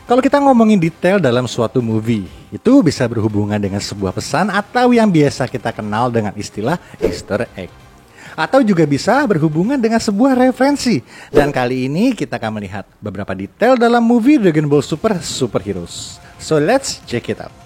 Kalau kita ngomongin detail dalam suatu movie, itu bisa berhubungan dengan sebuah pesan atau yang biasa kita kenal dengan istilah Easter egg. Atau juga bisa berhubungan dengan sebuah referensi. Dan kali ini kita akan melihat beberapa detail dalam movie Dragon Ball Super Super Heroes. So let's check it out.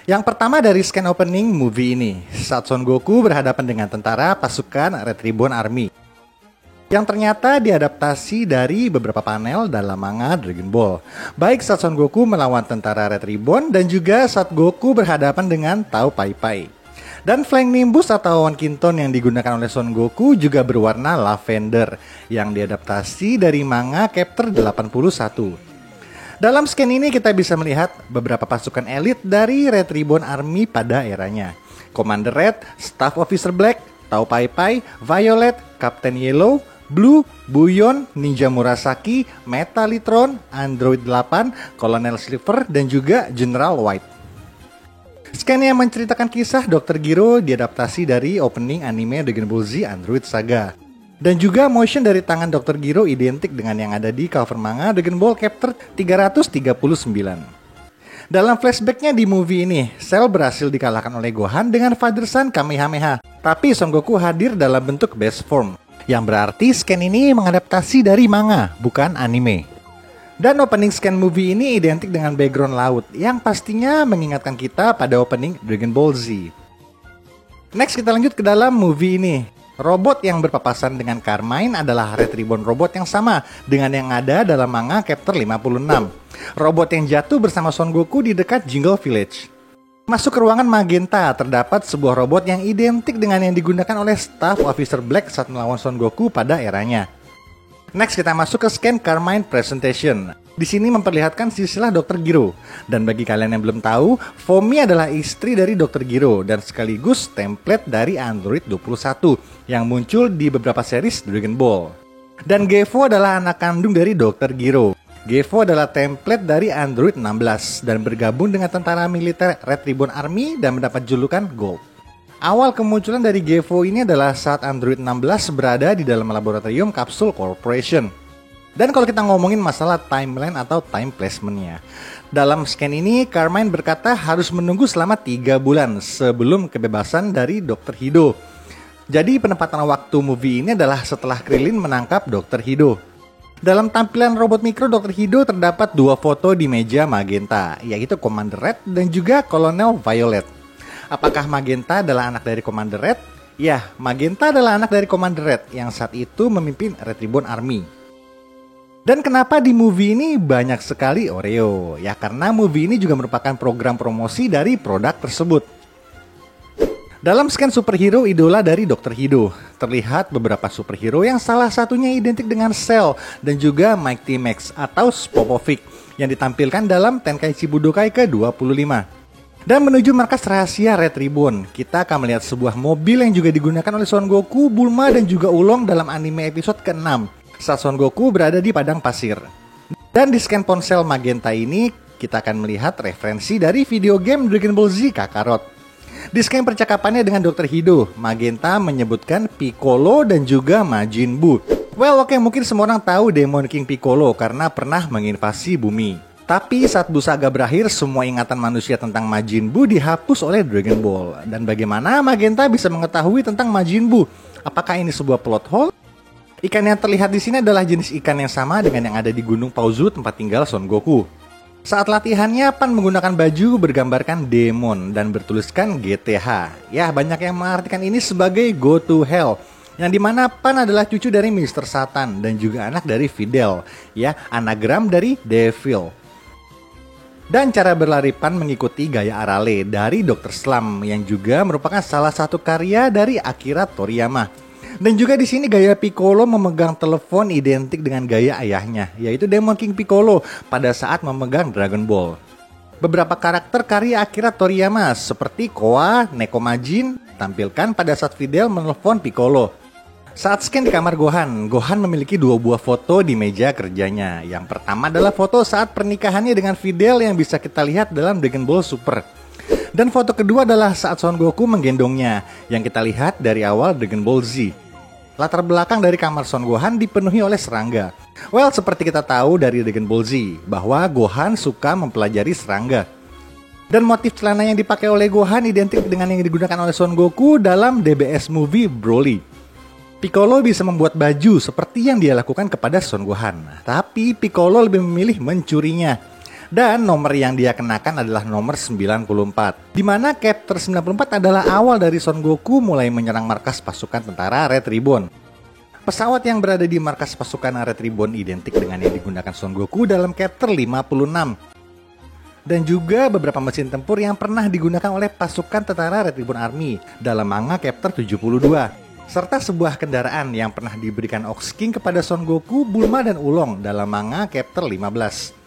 Yang pertama dari scan opening movie ini, saat Son Goku berhadapan dengan tentara pasukan Red Ribbon Army yang ternyata diadaptasi dari beberapa panel dalam manga Dragon Ball. Baik saat Son Goku melawan tentara Red Ribbon dan juga saat Goku berhadapan dengan Tao Pai Pai. Dan Flying Nimbus atau awan Kinton yang digunakan oleh Son Goku juga berwarna lavender yang diadaptasi dari manga Chapter 81. Dalam scan ini kita bisa melihat beberapa pasukan elit dari Red Ribbon Army pada eranya. Commander Red, Staff Officer Black, Tao Pai Pai, Violet, Captain Yellow, Blue, Buyon, Ninja Murasaki, Metalitron, Android 8, Colonel Silver, dan juga General White. Scan yang menceritakan kisah Dr. Gero diadaptasi dari opening anime Dragon Ball Z Android Saga. Dan juga motion dari tangan Dr. Gero identik dengan yang ada di cover manga Dragon Ball Chapter 339. Dalam flashbacknya di movie ini, Cell berhasil dikalahkan oleh Gohan dengan Father Son Kamehameha. Tapi Son Goku hadir dalam bentuk best form, yang berarti scan ini mengadaptasi dari manga, bukan anime. Dan opening scan movie ini identik dengan background laut, yang pastinya mengingatkan kita pada opening Dragon Ball Z. Next kita lanjut ke dalam movie ini. Robot yang berpapasan dengan Carmine adalah Red Ribbon robot yang sama dengan yang ada dalam manga Chapter 56. Robot yang jatuh bersama Son Goku di dekat Jingle Village. Masuk ke ruangan Magenta, terdapat sebuah robot yang identik dengan yang digunakan oleh Staff Officer Black saat melawan Son Goku pada eranya. Next kita masuk ke scan Carmine Presentation. Di sini memperlihatkan silsilah Dr. Gero. Dan bagi kalian yang belum tahu, Fomi adalah istri dari Dr. Gero dan sekaligus template dari Android 21 yang muncul di beberapa series Dragon Ball. Dan Gevo adalah anak kandung dari Dr. Gero. Gevo adalah template dari Android 16 dan bergabung dengan tentara militer Red Ribbon Army dan mendapat julukan Gold. Awal kemunculan dari Gevo ini adalah saat Android 16 berada di dalam laboratorium Capsule Corporation. Dan kalau kita ngomongin masalah timeline atau time placement-nya, dalam scan ini Carmine berkata harus menunggu selama 3 bulan sebelum kebebasan dari Dr. Hido. Jadi penempatan waktu movie ini adalah setelah Krillin menangkap Dr. Hido. Dalam tampilan robot mikro Dr. Hido terdapat 2 foto di meja Magenta, yaitu Commander Red dan juga Colonel Violet. Apakah Magenta adalah anak dari Commander Red? Ya, Magenta adalah anak dari Commander Red yang saat itu memimpin Red Ribbon Army. Dan kenapa di movie ini banyak sekali Oreo? Ya karena movie ini juga merupakan program promosi dari produk tersebut. Dalam scan superhero idola dari Dr. Hido, terlihat beberapa superhero yang salah satunya identik dengan Cell dan juga Mighty Max atau Popovic yang ditampilkan dalam Tenkaichi Budokai ke-25. Dan menuju markas rahasia Red Ribbon, kita akan melihat sebuah mobil yang juga digunakan oleh Son Goku, Bulma, dan juga Oolong dalam anime episode ke-6. Saat Son Goku berada di padang pasir. Dan di scan ponsel Magenta ini, kita akan melihat referensi dari video game Dragon Ball Z Kakarot. Di scan percakapannya dengan Dr. Hido, Magenta menyebutkan Piccolo dan juga Majin Buu. Well, oke, mungkin semua orang tahu Demon King Piccolo karena pernah menginvasi bumi. Tapi saat Buu Saga berakhir, semua ingatan manusia tentang Majin Buu dihapus oleh Dragon Ball. Dan bagaimana Magenta bisa mengetahui tentang Majin Buu? Apakah ini sebuah plot hole? Ikan yang terlihat di sini adalah jenis ikan yang sama dengan yang ada di Gunung Paozu tempat tinggal Son Goku. Saat latihannya, Pan menggunakan baju bergambarkan Demon dan bertuliskan GTH. Ya, banyak yang mengartikan ini sebagai Go to Hell, yang dimana Pan adalah cucu dari Mr. Satan dan juga anak dari Fidel, ya, anagram dari Devil. Dan cara berlari Pan mengikuti gaya Arale dari Dr. Slump yang juga merupakan salah satu karya dari Akira Toriyama. Dan juga di sini gaya Piccolo memegang telepon identik dengan gaya ayahnya, yaitu Demon King Piccolo pada saat memegang Dragon Ball. Beberapa karakter karya Akira Toriyama seperti Koa, Nekomajin tampilkan pada saat Fidel menelpon Piccolo. Saat scan di kamar Gohan, Gohan memiliki 2 buah foto di meja kerjanya. Yang pertama adalah foto saat pernikahannya dengan Fidel yang bisa kita lihat dalam Dragon Ball Super. Dan foto kedua adalah saat Son Goku menggendongnya, yang kita lihat dari awal Dragon Ball Z. Latar belakang dari kamar Son Gohan dipenuhi oleh serangga. Well, seperti kita tahu dari Dragon Ball Z, bahwa Gohan suka mempelajari serangga. Dan motif celana yang dipakai oleh Gohan identik dengan yang digunakan oleh Son Goku dalam DBS movie Broly. Piccolo bisa membuat baju seperti yang dia lakukan kepada Son Gohan, tapi Piccolo lebih memilih mencurinya. Dan nomor yang dia kenakan adalah nomor 94, di mana chapter 94 adalah awal dari Son Goku mulai menyerang markas pasukan tentara Red Ribbon. Pesawat yang berada di markas pasukan Red Ribbon identik dengan yang digunakan Son Goku dalam chapter 56. Dan juga beberapa mesin tempur yang pernah digunakan oleh pasukan tentara Red Ribbon Army dalam manga chapter 72. Serta sebuah kendaraan yang pernah diberikan Ox King kepada Son Goku, Bulma, dan Oolong dalam manga chapter 15.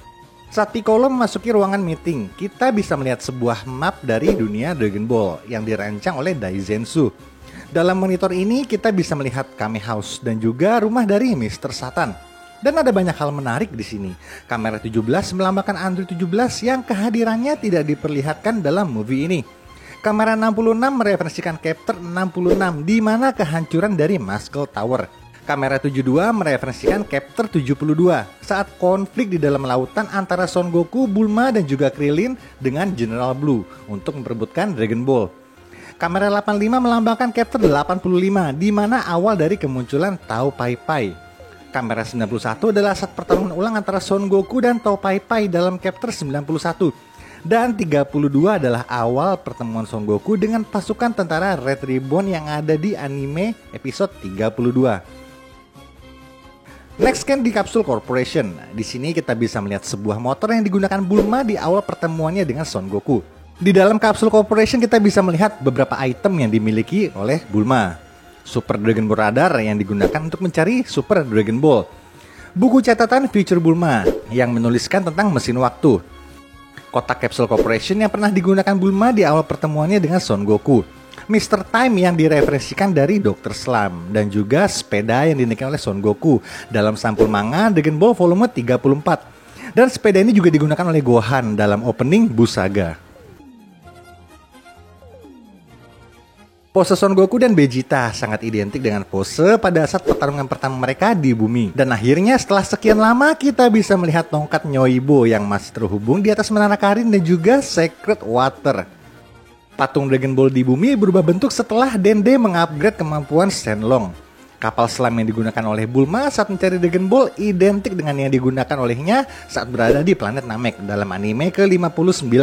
Saat Piccolo memasuki ruangan meeting, kita bisa melihat sebuah map dari dunia Dragon Ball yang dirancang oleh Daizenshuu. Dalam monitor ini kita bisa melihat Kame House dan juga rumah dari Mr. Satan. Dan ada banyak hal menarik di sini. Kamera 17 melambangkan Android 17 yang kehadirannya tidak diperlihatkan dalam movie ini. Kamera 66 mereferensikan chapter 66 di mana kehancuran dari Muscle Tower. Kamera 72 mereferensikan chapter 72 saat konflik di dalam lautan antara Son Goku, Bulma, dan juga Krillin dengan General Blue untuk memperebutkan Dragon Ball. Kamera 85 melambangkan chapter 85 di mana awal dari kemunculan Tao Pai Pai. Kamera 91 adalah saat pertarungan ulang antara Son Goku dan Tao Pai Pai dalam chapter 91. Dan 32 adalah awal pertemuan Son Goku dengan pasukan tentara Red Ribbon yang ada di anime episode 32. Next scan di Capsule Corporation. Di sini kita bisa melihat sebuah motor yang digunakan Bulma di awal pertemuannya dengan Son Goku. Di dalam Capsule Corporation kita bisa melihat beberapa item yang dimiliki oleh Bulma. Super Dragon Ball Radar yang digunakan untuk mencari Super Dragon Ball. Buku catatan Future Bulma yang menuliskan tentang mesin waktu. Kotak Capsule Corporation yang pernah digunakan Bulma di awal pertemuannya dengan Son Goku. Mr. Time yang direferensikan dari Dr. Slump, dan juga sepeda yang dinaikkan oleh Son Goku dalam sampul manga Dragon Ball volume 34. Dan sepeda ini juga digunakan oleh Gohan dalam opening Busaga. Pose Son Goku dan Vegeta sangat identik dengan pose pada saat pertarungan pertama mereka di bumi. Dan akhirnya setelah sekian lama kita bisa melihat tongkat Nyoibo yang masih terhubung di atas Menara Karin dan juga Secret Water. Patung Dragon Ball di bumi berubah bentuk setelah Dende mengupgrade kemampuan Shenlong. Kapal selam yang digunakan oleh Bulma saat mencari Dragon Ball identik dengan yang digunakan olehnya saat berada di planet Namek dalam anime ke-59.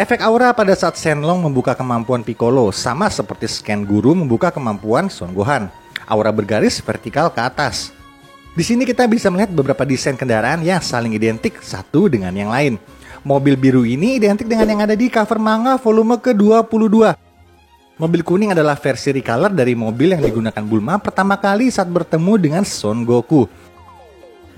Efek aura pada saat Shenlong membuka kemampuan Piccolo sama seperti scan guru membuka kemampuan Son Gohan. Aura bergaris vertikal ke atas. Di sini kita bisa melihat beberapa desain kendaraan yang saling identik satu dengan yang lain. Mobil biru ini identik dengan yang ada di cover manga volume ke-22. Mobil kuning adalah versi recolor dari mobil yang digunakan Bulma pertama kali saat bertemu dengan Son Goku.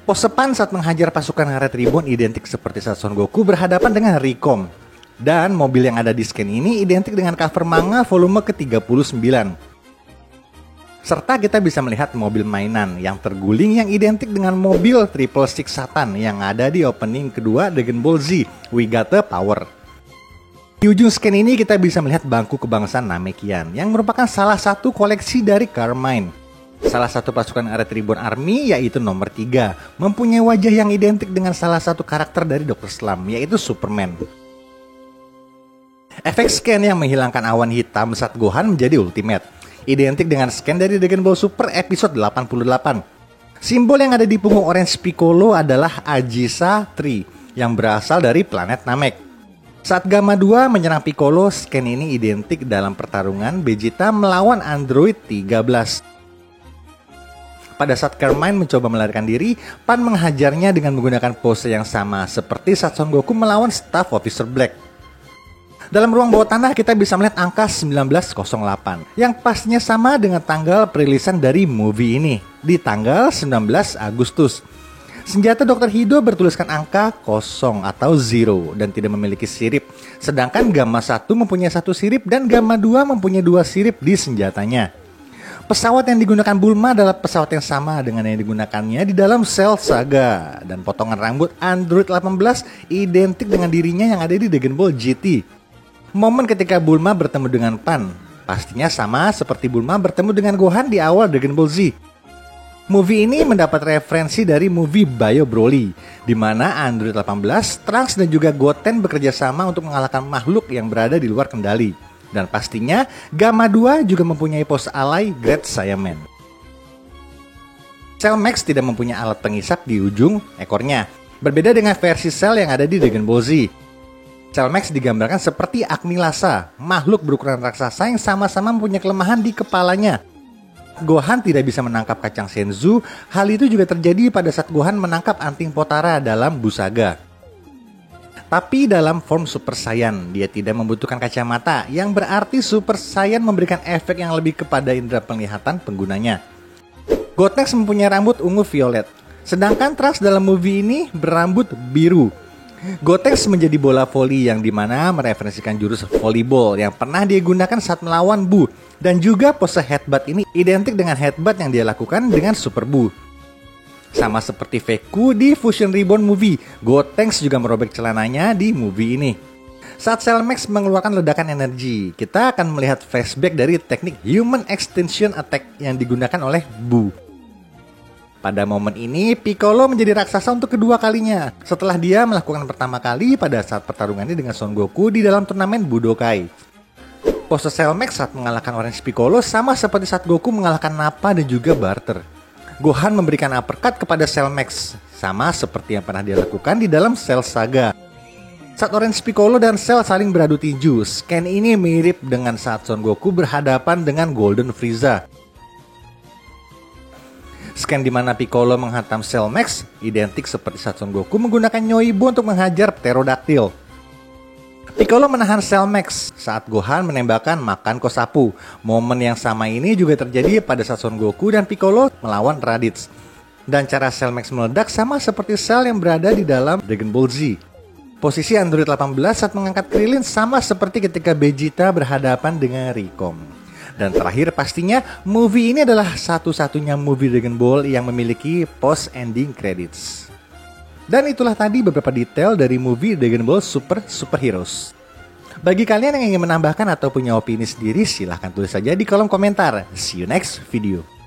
Pose Pan saat menghajar pasukan Red Ribbon identik seperti saat Son Goku berhadapan dengan Recom. Dan mobil yang ada di scan ini identik dengan cover manga volume ke-39. Serta kita bisa melihat mobil mainan yang terguling yang identik dengan mobil Triple Six Satan yang ada di opening kedua Dragon Ball Z, We Got the Power. Di ujung scan ini kita bisa melihat bangku kebangsaan Namekian yang merupakan salah satu koleksi dari Carmine. Salah satu pasukan Red Ribbon Army yaitu nomor 3 mempunyai wajah yang identik dengan salah satu karakter dari Dr. Slump yaitu Superman. Efek scan yang menghilangkan awan hitam saat Gohan menjadi ultimate identik dengan scan dari Dragon Ball Super episode 88. Simbol yang ada di punggung Orange Piccolo adalah Agisa Tree yang berasal dari planet Namek. Saat Gamma 2 menyerang Piccolo, scan ini identik dalam pertarungan Vegeta melawan Android 13. Pada saat Carmine mencoba melarikan diri, Pan menghajarnya dengan menggunakan pose yang sama seperti saat Son Goku melawan Staff Officer Black. Dalam ruang bawah tanah kita bisa melihat angka 1908 yang pastinya sama dengan tanggal perilisan dari movie ini di tanggal 19 Agustus. Senjata Dr. Hido bertuliskan angka 0 atau 0 dan tidak memiliki sirip. Sedangkan Gamma 1 mempunyai 1 sirip dan Gamma 2 mempunyai 2 sirip di senjatanya. Pesawat yang digunakan Bulma adalah pesawat yang sama dengan yang digunakannya di dalam Cell Saga. Dan potongan rambut Android 18 identik dengan dirinya yang ada di Dragon Ball GT. Momen ketika Bulma bertemu dengan Pan pastinya sama seperti Bulma bertemu dengan Gohan di awal Dragon Ball Z. Movie ini mendapat referensi dari movie Bio Broly, di mana Android 18, Trunks dan juga Goten bekerja sama untuk mengalahkan makhluk yang berada di luar kendali. Dan pastinya Gamma 2 juga mempunyai pose alay Great Saiyaman. Cell Max tidak mempunyai alat pengisap di ujung ekornya, berbeda dengan versi Cell yang ada di Dragon Ball Z. Cell Max digambarkan seperti Agni Lhasa, makhluk berukuran raksasa yang sama-sama mempunyai kelemahan di kepalanya. Gohan tidak bisa menangkap kacang Senzu. Hal itu juga terjadi pada saat Gohan menangkap anting Potara dalam Busaga. Tapi dalam form Super Saiyan, dia tidak membutuhkan kacamata, yang berarti Super Saiyan memberikan efek yang lebih kepada indera penglihatan penggunanya. Gotenks mempunyai rambut ungu violet, sedangkan Trunks dalam movie ini berambut biru. Gotenks menjadi bola voli yang dimana mereferensikan jurus volleyball yang pernah dia gunakan saat melawan Buu. Dan juga pose headbutt ini identik dengan headbutt yang dia lakukan dengan Super Buu. Sama seperti Veku di Fusion Reborn movie, Gotenks juga merobek celananya di movie ini. Saat Cell Max mengeluarkan ledakan energi, kita akan melihat flashback dari teknik Human Extension Attack yang digunakan oleh Buu. Pada momen ini, Piccolo menjadi raksasa untuk kedua kalinya, setelah dia melakukan pertama kali pada saat pertarungannya dengan Son Goku di dalam turnamen Budokai. Pose Cell Max saat mengalahkan Orange Piccolo sama seperti saat Goku mengalahkan Nappa dan juga Barter. Gohan memberikan uppercut kepada Cell Max, sama seperti yang pernah dia lakukan di dalam Cell Saga. Saat Orange Piccolo dan Cell saling beradu tinju, scan ini mirip dengan saat Son Goku berhadapan dengan Golden Frieza. Scan di mana Piccolo menghantam Cell Max identik seperti saat Son Goku menggunakan Nyoibo untuk menghajar Pterodactyl. Piccolo menahan Cell Max saat Gohan menembakkan Makan Kosapu. Momen yang sama ini juga terjadi pada saat Son Goku dan Piccolo melawan Raditz. Dan cara Cell Max meledak sama seperti Cell yang berada di dalam Dragon Ball Z. Posisi Android 18 saat mengangkat Krillin sama seperti ketika Vegeta berhadapan dengan Recom. Dan terakhir pastinya, movie ini adalah satu-satunya movie Dragon Ball yang memiliki post ending credits. Dan itulah tadi beberapa detail dari movie Dragon Ball Super Heroes. Bagi kalian yang ingin menambahkan atau punya opini sendiri, silahkan tulis saja di kolom komentar. See you next video.